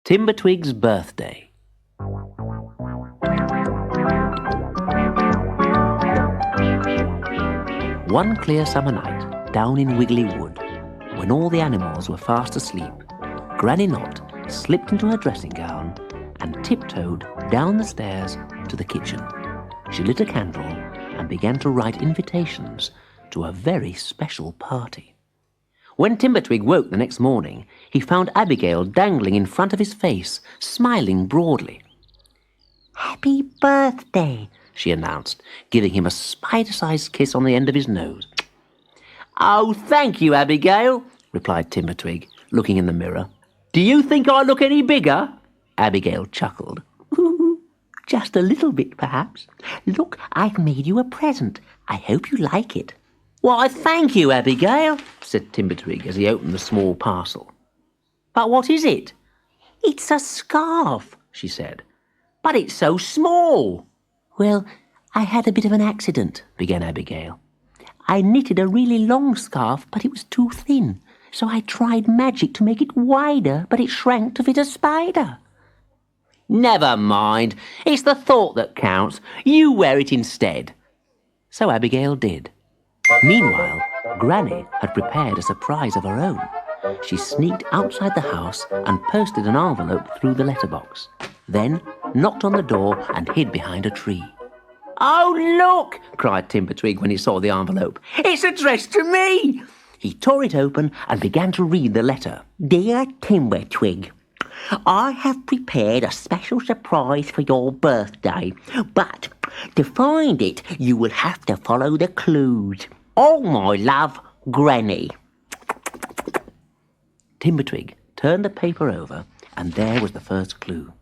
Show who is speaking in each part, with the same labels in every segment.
Speaker 1: Timbertwig's birthday. One clear summer night, down in Wiggly Wood, when all the animals were fast asleep, Granny Knot slipped into her dressing gown and tiptoed down the stairs to the kitchen. She lit a candle and began to write invitations to a very special party. When Timbertwig woke the next morning, he found Abigail dangling in front of his face, smiling broadly.
Speaker 2: "Happy birthday,"
Speaker 1: she announced, giving him a spider-sized kiss on the end of his nose.
Speaker 3: "Oh, thank you, Abigail," replied Timbertwig, looking in the mirror. "Do you think I look any bigger?"
Speaker 1: Abigail chuckled.
Speaker 2: "Just a little bit, perhaps. Look, I've made you a present. I hope you like it."
Speaker 3: "Why, thank you, Abigail," said Timbertwig as he opened the small parcel. "But what is it?"
Speaker 2: "It's a scarf,"
Speaker 3: she said. "But it's so small."
Speaker 2: "Well, I had a bit of an accident," began Abigail. "I knitted a really long scarf, but it was too thin. So I tried magic to make it wider, but it shrank to fit a spider."
Speaker 3: "Never mind. It's the thought that counts. You wear it instead."
Speaker 1: So Abigail did. Meanwhile, Granny had prepared a surprise of her own. She sneaked outside the house and posted an envelope through the letterbox, then knocked on the door and hid behind a tree.
Speaker 3: "Oh, look!" cried Timbertwig when he saw the envelope. "It's addressed to me!"
Speaker 1: He tore it open and began to read the letter.
Speaker 2: "Dear Timbertwig, I have prepared a special surprise for your birthday, but to find it, you will have to follow the clues. All my love, Granny."
Speaker 1: Timbertwig turned the paper over, and there was the first clue.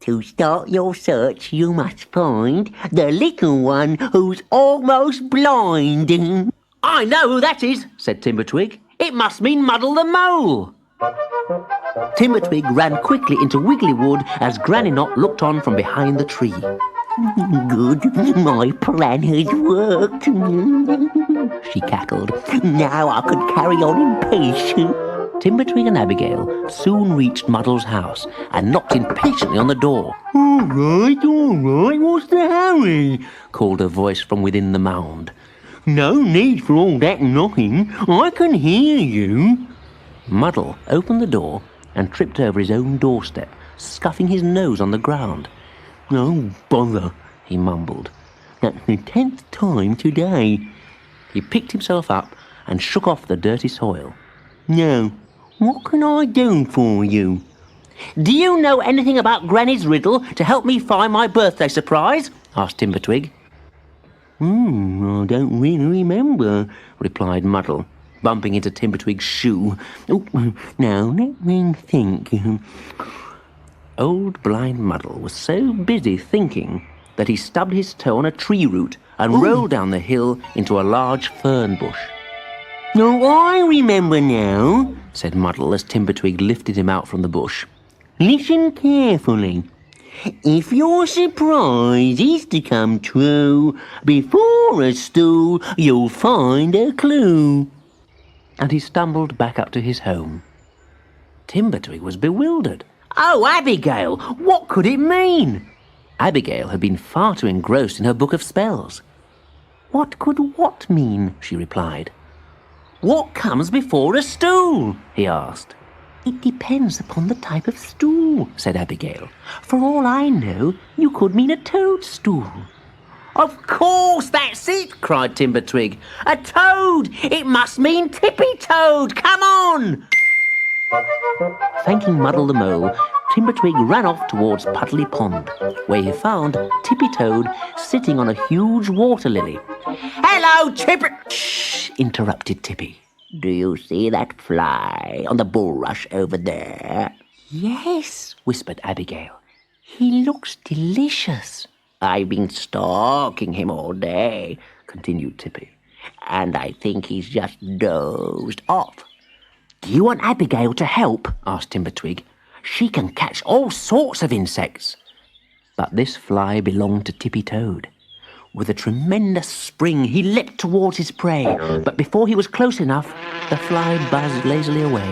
Speaker 2: "To start your search, you must find the little one who's almost blind."
Speaker 3: "I know who that is," said Timbertwig. "It must mean Muddle the Mole."
Speaker 1: Timbertwig ran quickly into Wiggly Wood as Granny Knot looked on from behind the tree.
Speaker 2: "Good, my plan has worked," she cackled. "Now I could carry on in peace."
Speaker 1: Timbertwig and Abigail soon reached Muddle's house and knocked impatiently on the door.
Speaker 4: All right, what's the hurry?"
Speaker 1: called a voice from within the mound.
Speaker 4: "No need for all that knocking. I can hear you."
Speaker 1: Muddle opened the door and tripped over his own doorstep, scuffing his nose on the ground.
Speaker 4: "Oh, bother,"
Speaker 1: he mumbled.
Speaker 4: "That's the 10th time today."
Speaker 1: He picked himself up and shook off the dirty soil.
Speaker 4: "Now, what can I do for you?"
Speaker 3: "Do you know anything about Granny's riddle to help me find my birthday surprise?" asked Timbertwig.
Speaker 4: I don't really remember,"
Speaker 1: replied Muddle, bumping into Timbertwig's shoe.
Speaker 4: "Oh, now let me think."
Speaker 1: Old blind Muddle was so busy thinking that he stubbed his toe on a tree root and rolled down the hill into a large fern bush.
Speaker 4: "Oh, I remember now,"
Speaker 1: said Muddle as Timbertwig lifted him out from the bush.
Speaker 4: "Listen carefully. If your surprise is to come true, before a stool you'll find a clue."
Speaker 1: And he stumbled back up to his home. Timbertwig was bewildered.
Speaker 3: "Oh, Abigail, what could it mean?"
Speaker 1: Abigail had been far too engrossed in her book of spells.
Speaker 2: "What could what mean?"
Speaker 1: she replied.
Speaker 3: "What comes before a stool?" he asked.
Speaker 2: "It depends upon the type of stool," said Abigail. "For all I know, you could mean a toadstool."
Speaker 3: "Of course, that's it!" cried Timbertwig. "A toad! It must mean Tippy Toad! Come on!"
Speaker 1: Thanking Muddle the Mole, Timbertwig ran off towards Puddly Pond, where he found Tippy Toad sitting on a huge water lily.
Speaker 3: "Hello, Tippy—"
Speaker 1: "Shh!" interrupted Tippy.
Speaker 2: "Do you see that fly on the bulrush over there?"
Speaker 1: "Yes," whispered Abigail. "He looks delicious."
Speaker 2: "I've been stalking him all day," continued Tippy, "and I think he's just dozed off."
Speaker 1: "Do you want Abigail to help?" asked Timbertwig. "She can catch all sorts of insects." But this fly belonged to Tippy Toad. With a tremendous spring, he leapt towards his prey, but before he was close enough, the fly buzzed lazily away,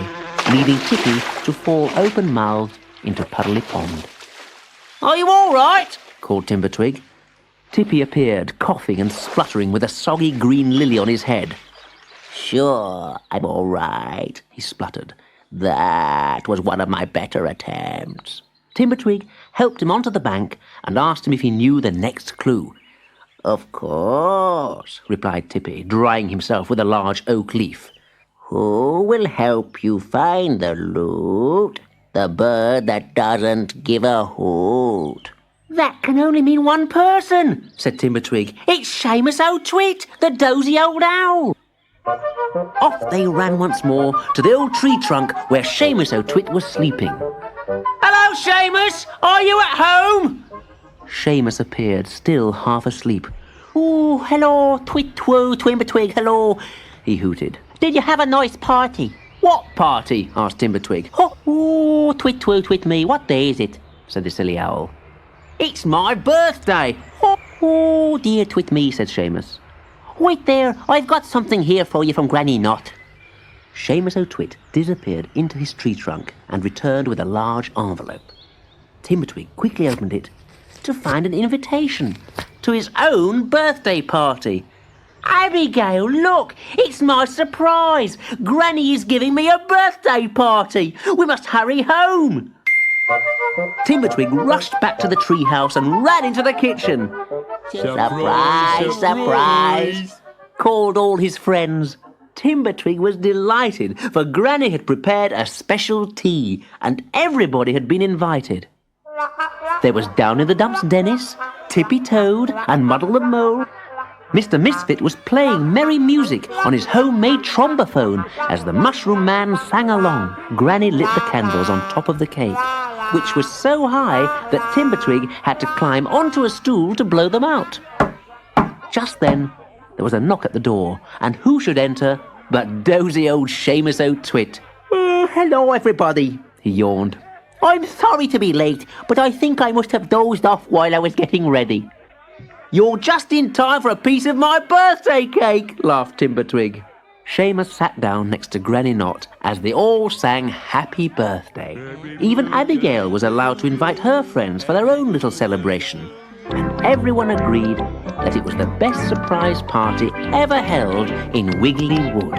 Speaker 1: leaving Tippy to fall open-mouthed into Puddly Pond.
Speaker 3: Are you all right?
Speaker 1: Called Timbertwig. Tippy appeared, coughing and spluttering with a soggy green lily on his head.
Speaker 2: Sure, I'm all right, he spluttered. That was one of my better attempts.
Speaker 1: Timbertwig helped him onto the bank and asked him if he knew the next clue.
Speaker 2: Of course,
Speaker 1: replied Tippy, drying himself with a large oak leaf.
Speaker 2: Who will help you find the loot? The bird that doesn't give a hoot.
Speaker 3: That can only mean one person, said Timbertwig. It's Seamus O'Twit, the dozy old owl.
Speaker 1: Off they ran once more to the old tree trunk where Seamus O'Twit was sleeping.
Speaker 3: Hello, Seamus! Are you at home?
Speaker 1: Seamus appeared, still half asleep.
Speaker 2: Oh, hello, Twit-twoo, Timbertwig, hello,
Speaker 1: he hooted.
Speaker 2: Did you have a nice party?
Speaker 1: What party? Asked Timbertwig.
Speaker 2: Oh, Twit-twoo, Twit-me, what day is it?
Speaker 1: Said the silly owl.
Speaker 3: It's my birthday.
Speaker 2: Oh, dear Twit-me, said Seamus. Wait there, I've got something here for you from Granny Knot.
Speaker 1: Seamus O'Twit disappeared into his tree trunk and returned with a large envelope. Timbertwig quickly opened it to find an invitation to his own birthday party.
Speaker 3: Abigail, look, it's my surprise. Granny is giving me a birthday party. We must hurry home.
Speaker 1: Timbertwig rushed back to the treehouse and ran into the kitchen.
Speaker 2: Surprise, surprise,
Speaker 1: called all his friends. Timbertwig was delighted, for Granny had prepared a special tea, and everybody had been invited. There was Down in the Dumps Dennis, Tippy Toad, and Muddle the Mole. Mr. Misfit was playing merry music on his homemade trombophone as the Mushroom Man sang along. Granny lit the candles on top of the cake, which was so high that Timbertwig had to climb onto a stool to blow them out. Just then, there was a knock at the door, and who should enter but dozy old Seamus O'Twit.
Speaker 2: Oh, hello, everybody,
Speaker 1: he yawned.
Speaker 2: I'm sorry to be late, but I think I must have dozed off while I was getting ready.
Speaker 3: You're just in time for a piece of my birthday cake, laughed Timbertwig.
Speaker 1: Seamus sat down next to Granny Knot as they all sang Happy Birthday. Even Abigail was allowed to invite her friends for their own little celebration, and everyone agreed that it was the best surprise party ever held in Wiggly Wood.